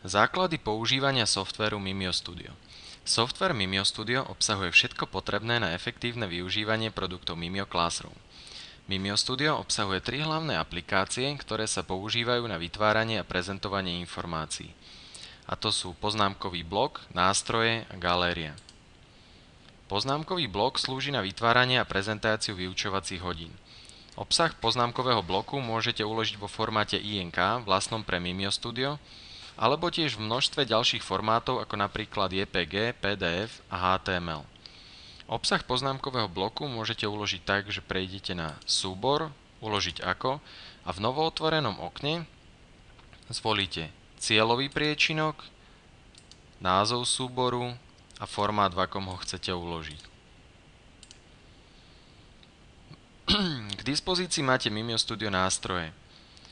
Základy používania softvéru Mimio Studio. Softvér Mimio Studio obsahuje všetko potrebné na efektívne využívanie produktov Mimio Classroom. Mimio Studio obsahuje 3 hlavné aplikácie, ktoré sa používajú na vytváranie a prezentovanie informácií. A to sú poznámkový blok, nástroje a galéria. Poznámkový blok slúži na vytváranie a prezentáciu vyučovacích hodín. Obsah poznámkového bloku môžete uložiť vo formáte INK vlastnom pre Mimio Studio, alebo tiež v množstve ďalších formátov ako napríklad JPG, PDF a HTML. Obsah poznámkového bloku môžete uložiť tak, že prejdete na Súbor, Uložiť ako a v novootvorenom okne zvolíte cieľový priečinok, názov súboru a formát, v akom ho chcete uložiť. K dispozícii máte Mimio Studio nástroje.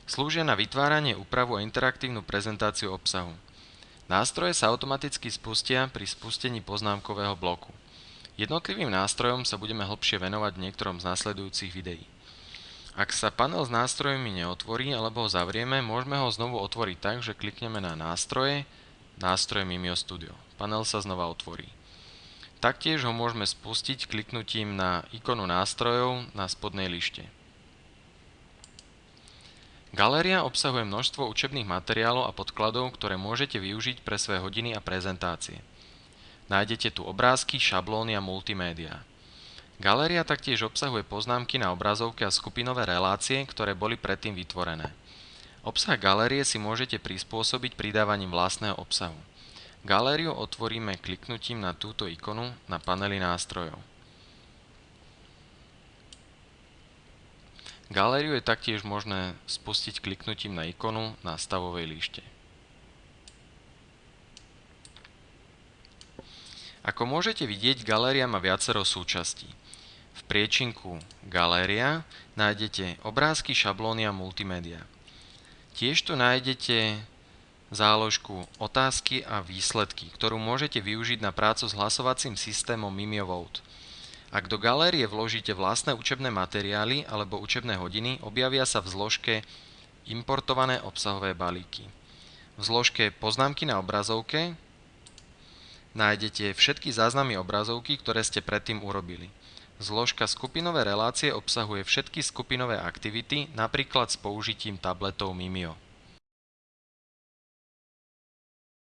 Slúžia na vytváranie, úpravu a interaktívnu prezentáciu obsahu. Nástroje sa automaticky spustia pri spustení poznámkového bloku. Jednotlivým nástrojom sa budeme hlbšie venovať v niektorom z nasledujúcich videí. Ak sa panel s nástrojmi neotvorí alebo ho zavrieme, môžeme ho znovu otvoriť tak, že klikneme na nástroje, nástroje Mimio Studio. Panel sa znova otvorí. Taktiež ho môžeme spustiť kliknutím na ikonu nástrojov na spodnej lište. Galéria obsahuje množstvo učebných materiálov a podkladov, ktoré môžete využiť pre svoje hodiny a prezentácie. Nájdete tu obrázky, šablóny a multimédia. Galéria taktiež obsahuje poznámky na obrazovke a skupinové relácie, ktoré boli predtým vytvorené. Obsah galérie si môžete prispôsobiť pridávaním vlastného obsahu. Galériu otvoríme kliknutím na túto ikonu na paneli nástrojov. Galériu je taktiež možné spustiť kliknutím na ikonu na stavovej líšte. Ako môžete vidieť, galéria má viacero súčastí. V priečinku Galéria nájdete obrázky, šablóny a multimédia. Tiež tu nájdete záložku Otázky a výsledky, ktorú môžete využiť na prácu s hlasovacím systémom Mimio Vote. Ak do galérie vložíte vlastné učebné materiály alebo učebné hodiny, objavia sa v zložke Importované obsahové balíky. V zložke Poznámky na obrazovke nájdete všetky záznamy obrazovky, ktoré ste predtým urobili. Zložka Skupinové relácie obsahuje všetky skupinové aktivity, napríklad s použitím tabletov Mimio.